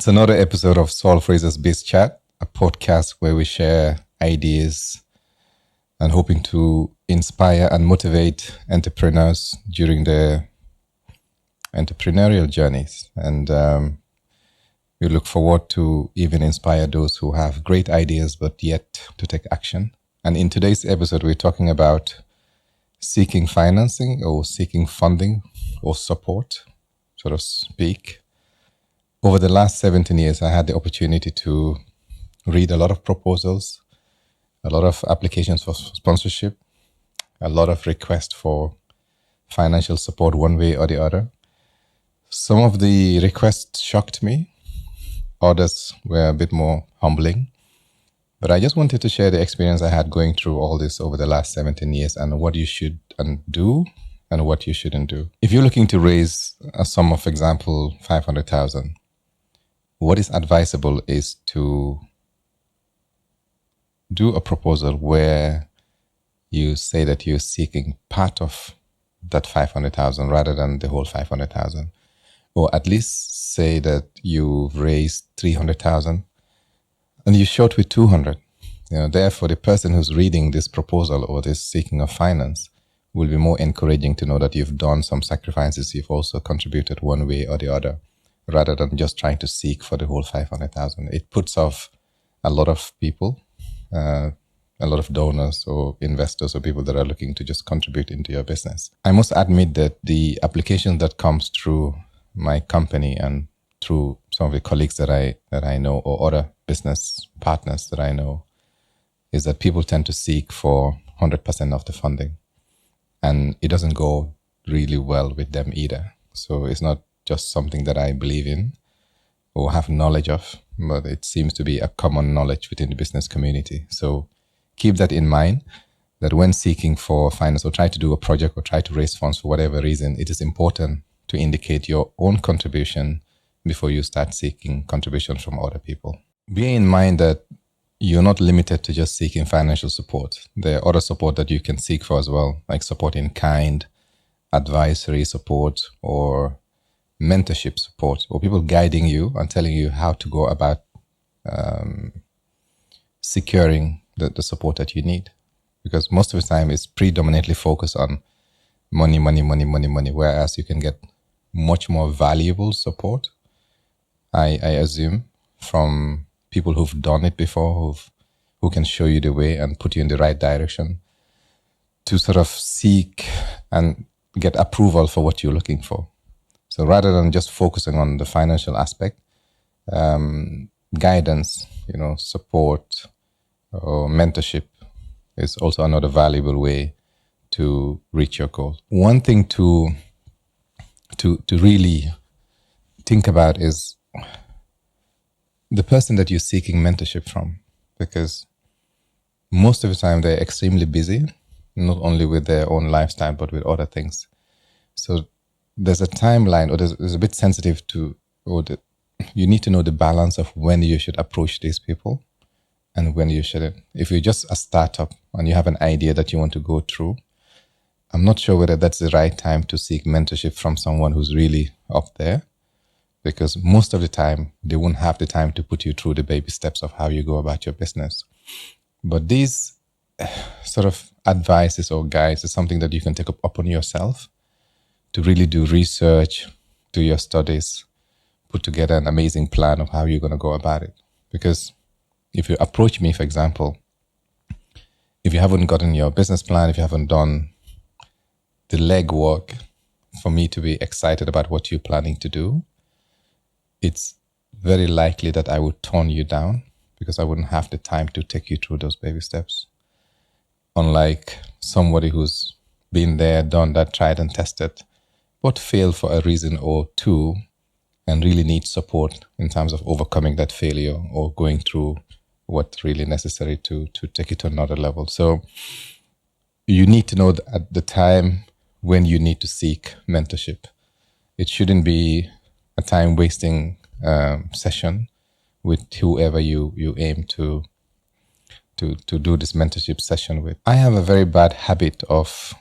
It's another episode of Saul FRAZER's BizzChat, a podcast where we share ideas and hoping to inspire and motivate entrepreneurs during their entrepreneurial journeys. And we look forward to even inspire those who have great ideas but yet to take action. And in today's episode, we're talking about seeking financing or seeking funding or support, so to speak. Over the last 17 years, I had the opportunity to read a lot of proposals, a lot of applications for sponsorship, a lot of requests for financial support one way or the other. Some of the requests shocked me. Others were a bit more humbling. But I just wanted to share the experience I had going through all this over the last 17 years and what you should do and what you shouldn't do. If you're looking to raise a sum of, for example, 500,000, what is advisable is to do a proposal where you say that you're seeking part of that 500,000 rather than the whole 500,000, or at least say that you've raised 300,000 and you're short with 200. Therefore, the person who's reading this proposal or this seeking of finance will be more encouraging to know that you've done some sacrifices. You've also contributed one way or the other, rather than just trying to seek for the whole 500,000. It puts off a lot of people, a lot of donors or investors or people that are looking to just contribute into your business. I must admit that the application that comes through my company and through some of the colleagues that I know or other business partners that I know is that people tend to seek for 100% of the funding. And it doesn't go really well with them either. So it's not just something that I believe in or have knowledge of, but it seems to be a common knowledge within the business community. So keep that in mind, that when seeking for finance or try to do a project or try to raise funds for whatever reason, it is important to indicate your own contribution before you start seeking contributions from other people. Bear in mind that you're not limited to just seeking financial support. There are other support that you can seek for as well, like support in kind, advisory support, or mentorship support, or people guiding you and telling you how to go about securing the support that you need. Because most of the time it's predominantly focused on money, whereas you can get much more valuable support, I assume, from people who've done it before, who can show you the way and put you in the right direction to sort of seek and get approval for what you're looking for. So rather than just focusing on the financial aspect, guidance, support or mentorship is also another valuable way to reach your goal. One thing to really think about is the person that you're seeking mentorship from, because most of the time they're extremely busy, not only with their own lifestyle, but with other things. So there's a timeline, or there's a bit sensitive to, you need to know the balance of when you should approach these people and when you shouldn't. If you're just a startup and you have an idea that you want to go through, I'm not sure whether that's the right time to seek mentorship from someone who's really up there, because most of the time they won't have the time to put you through the baby steps of how you go about your business. But these sort of advices or guides is something that you can take up upon yourself to really do research, do your studies, put together an amazing plan of how you're going to go about it. Because if you approach me, for example, if you haven't gotten your business plan, if you haven't done the legwork for me to be excited about what you're planning to do, it's very likely that I would tone you down because I wouldn't have the time to take you through those baby steps. Unlike somebody who's been there, done that, tried and tested, but failed for a reason or two and really needs support in terms of overcoming that failure or going through what's really necessary to take it to another level. So you need to know at the time when you need to seek mentorship. It shouldn't be a time-wasting session with whoever you aim to do this mentorship session with. I have a very bad habit of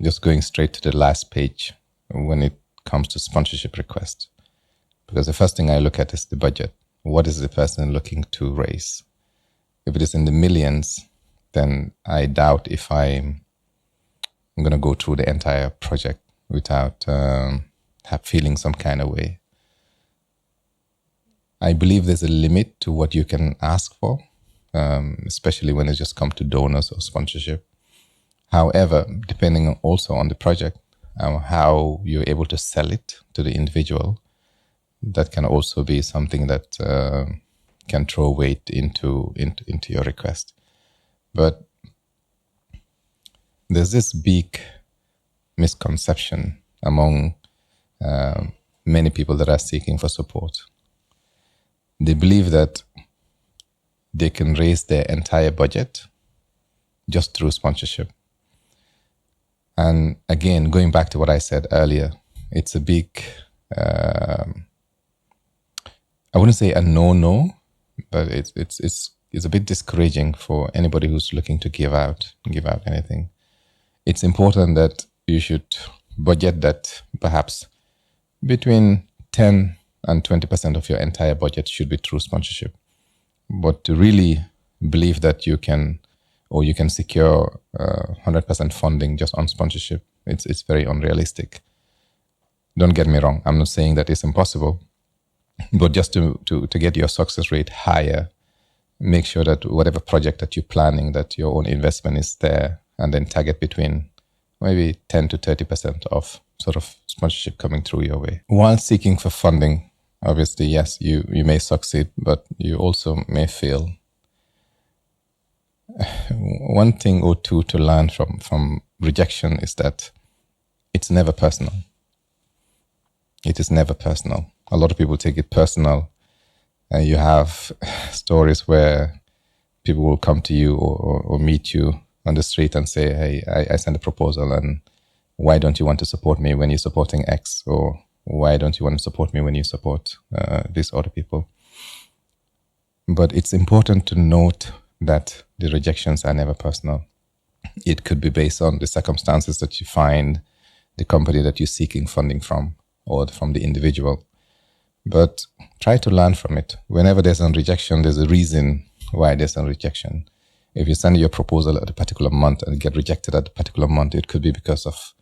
just going straight to the last page when it comes to sponsorship requests, because the first thing I look at is the budget. what is the person looking to raise. If it is in the millions, then I doubt if I'm going to go through the entire project without feeling some kind of way. I believe there's a limit to what you can ask for, especially when it just comes to donors or sponsorship. However, depending also on the project, how you're able to sell it to the individual, that can also be something that can throw weight into your request. But there's this big misconception among many people that are seeking for support. They believe that they can raise their entire budget just through sponsorship. And again, going back to what I said earlier, it's a big, I wouldn't say a no, but it's a bit discouraging for anybody who's looking to give out anything. It's important that you should budget that perhaps between 10 and 20% of your entire budget should be through sponsorship. But to really believe that you can secure 100% funding just on sponsorship, it's very unrealistic. Don't get me wrong, I'm not saying that it's impossible, but just to get your success rate higher, make sure that whatever project that you're planning, that your own investment is there, and then target between maybe 10 to 30% of sort of sponsorship coming through your way. While seeking for funding, obviously, yes, you may succeed, but you also may fail. One thing or two to learn from rejection is that it's never personal. It is never personal. A lot of people take it personal. You have stories where people will come to you or meet you on the street and say, hey, I sent a proposal, and why don't you want to support me when you're supporting X? Or why don't you want to support me when you support these other people? But it's important to note that the rejections are never personal. It could be based on the circumstances that you find the company that you're seeking funding from, or from the individual. But try to learn from it. Whenever there's a rejection, there's a reason why there's a rejection. If you send your proposal at a particular month and get rejected at a particular month, it could be because of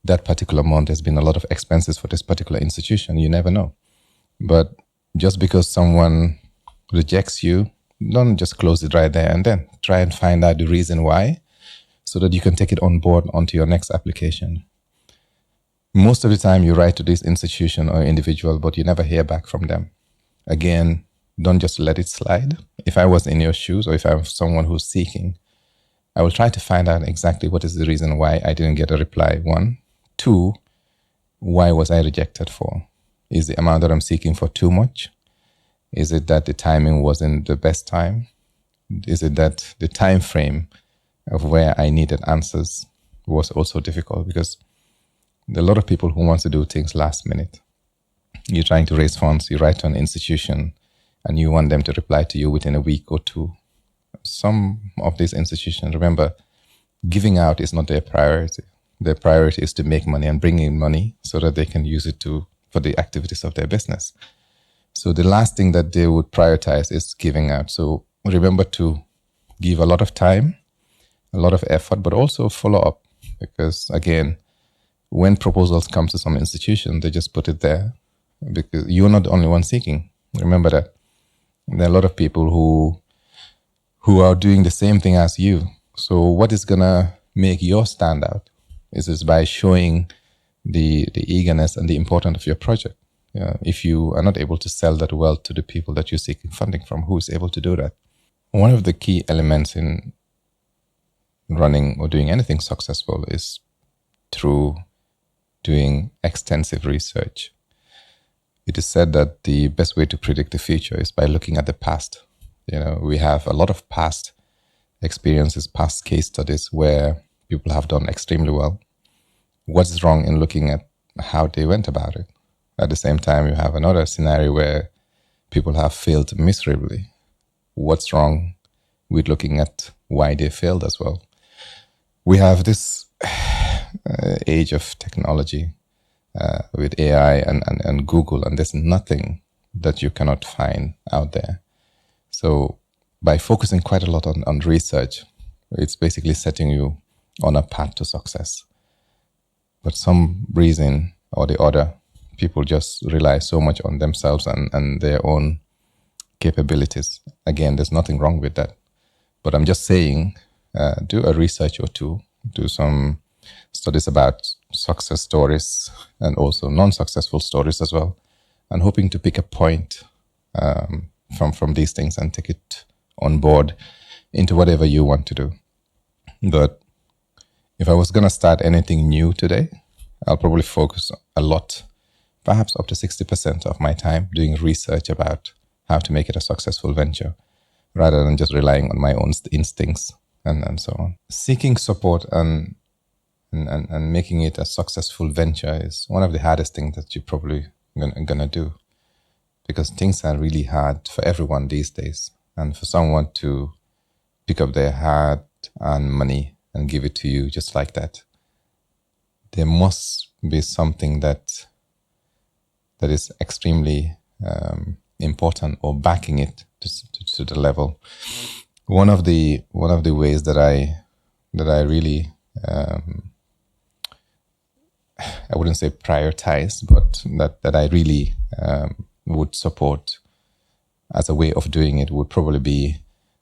that particular month. There's been a lot of expenses for this particular institution. You never know. But just because someone rejects you, don't just close it right there and then. Try and find out the reason why, so that you can take it on board onto your next application. Most of the time you write to this institution or individual, but you never hear back from them. Again, don't just let it slide. If I was in your shoes, or if I'm someone who's seeking, I will try to find out exactly what is the reason why I didn't get a reply. 1. 2, why was I rejected for? Is the amount that I'm seeking for too much? Is it that the timing wasn't the best time? Is it that the time frame of where I needed answers was also difficult? Because there are a lot of people who want to do things last minute. You're trying to raise funds, you write to an institution, and you want them to reply to you within a week or two. Some of these institutions, remember, giving out is not their priority. Their priority is to make money and bring in money so that they can use it for the activities of their business. So the last thing that they would prioritize is giving out. So remember to give a lot of time, a lot of effort, but also follow up. Because again, when proposals come to some institution, they just put it there because you're not the only one seeking. Remember that. There are a lot of people who are doing the same thing as you. So what is going to make yours stand out is by showing the eagerness and the importance of your project. If you are not able to sell that well to the people that you're seeking funding from, who is able to do that? One of the key elements in running or doing anything successful is through doing extensive research. It is said that the best way to predict the future is by looking at the past. We have a lot of past experiences, past case studies where people have done extremely well. What's wrong in looking at how they went about it? At the same time, you have another scenario where people have failed miserably. What's wrong with looking at why they failed as well? We have this age of technology with AI and Google, and there's nothing that you cannot find out there. So by focusing quite a lot on research, it's basically setting you on a path to success. But some reason or the other, people just rely so much on themselves and their own capabilities. Again, there's nothing wrong with that. But I'm just saying, do a research or two, do some studies about success stories and also non-successful stories as well, and hoping to pick a point from these things and take it on board into whatever you want to do. But if I was going to start anything new today, I'll probably focus a lot, perhaps up to 60% of my time doing research about how to make it a successful venture, rather than just relying on my own instincts and so on. Seeking support and making it a successful venture is one of the hardest things that you're probably gonna do, because things are really hard for everyone these days. And for someone to pick up their hard-earned money and give it to you just like that, there must be something that is extremely important, or backing it to the level. One of the ways that I really I wouldn't say prioritize, but that I really would support as a way of doing it would probably be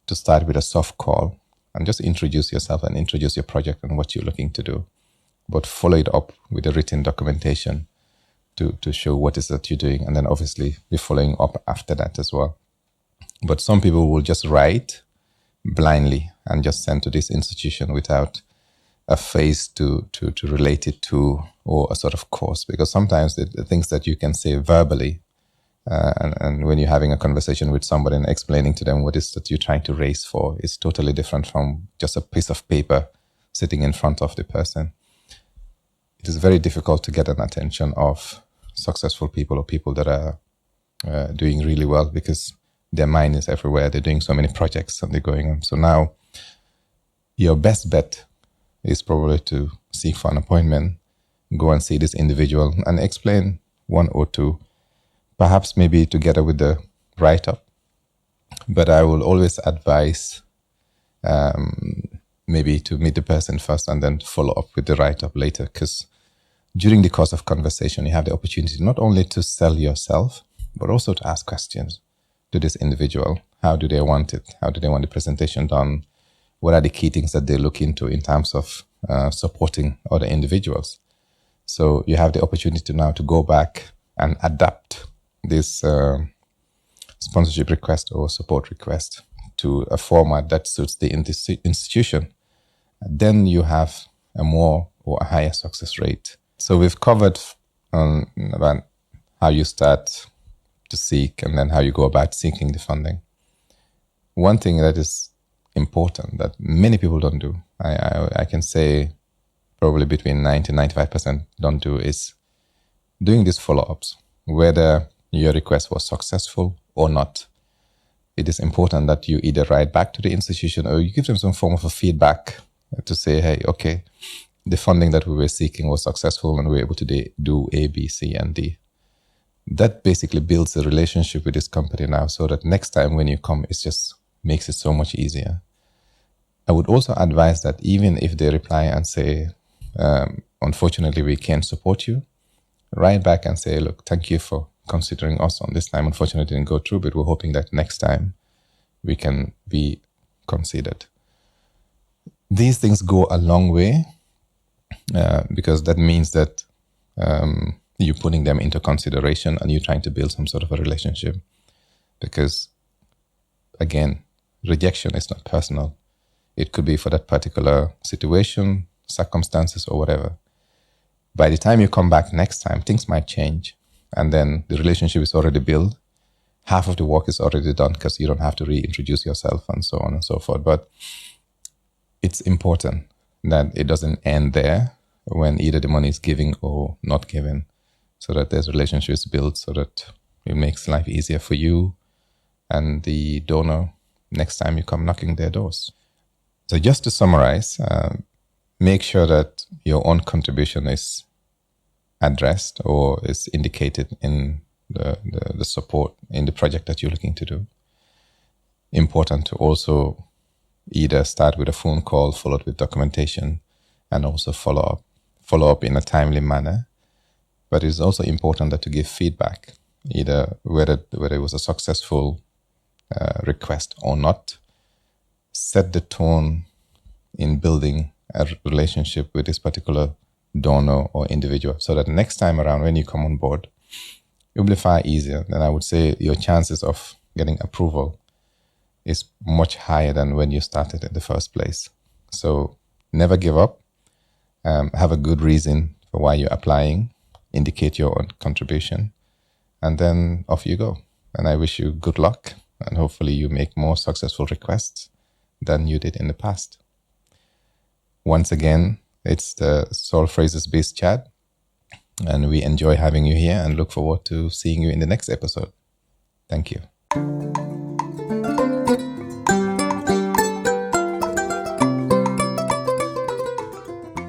to start with a soft call and just introduce yourself and introduce your project and what you're looking to do, but follow it up with a written documentation to show what is that you're doing, and then obviously be following up after that as well. But some people will just write blindly and just send to this institution without a face to relate it to, or a sort of course, because sometimes the things that you can say verbally and when you're having a conversation with somebody and explaining to them what is that you're trying to raise for is totally different from just a piece of paper sitting in front of the person. It is very difficult to get an attention of successful people or people that are doing really well, because their mind is everywhere. They're doing so many projects and they're going on. So now your best bet is probably to seek for an appointment, go and see this individual and explain one or two, perhaps maybe together with the write-up. But I will always advise maybe to meet the person first and then follow up with the write-up later, because during the course of conversation, you have the opportunity not only to sell yourself, but also to ask questions to this individual. How do they want it? How do they want the presentation done? What are the key things that they look into in terms of supporting other individuals? So you have the opportunity now to go back and adapt this sponsorship request or support request to a format that suits the institution. Then you have a more or a higher success rate. So we've covered about how you start to seek and then how you go about seeking the funding. One thing that is important that many people don't do, I can say probably between 90 and 95% don't do, is doing these follow-ups. Whether your request was successful or not, it is important that you either write back to the institution or you give them some form of a feedback to say, hey, okay, the funding that we were seeking was successful and we were able to do A, B, C, and D. That basically builds a relationship with this company now, so that next time when you come, it just makes it so much easier. I would also advise that even if they reply and say, unfortunately, we can't support you, write back and say, look, thank you for considering us on this time. Unfortunately, it didn't go through, but we're hoping that next time we can be considered. These things go a long way because that means that you're putting them into consideration and you're trying to build some sort of a relationship. Because, again, rejection is not personal. It could be for that particular situation, circumstances, or whatever. By the time you come back next time, things might change. And then the relationship is already built. Half of the work is already done because you don't have to reintroduce yourself and so on and so forth. But it's important that it doesn't end there when either the money is given or not given, so that there's relationships built, so that it makes life easier for you and the donor next time you come knocking their doors. So just to summarize, make sure that your own contribution is addressed or is indicated in the support in the project that you're looking to do. Important to also either start with a phone call followed with documentation, and also follow up in a timely manner. But it's also important that to give feedback, either whether it was a successful request or not. Set the tone in building a relationship with this particular donor or individual, so that next time around when you come on board, it will be far easier. Then I would say your chances of getting approval is much higher than when you started in the first place. So never give up. Have a good reason for why you're applying. Indicate your own contribution. And then off you go. And I wish you good luck. And hopefully you make more successful requests than you did in the past. Once again, it's the Saul FRAZER's BizzChat. And we enjoy having you here and look forward to seeing you in the next episode. Thank you.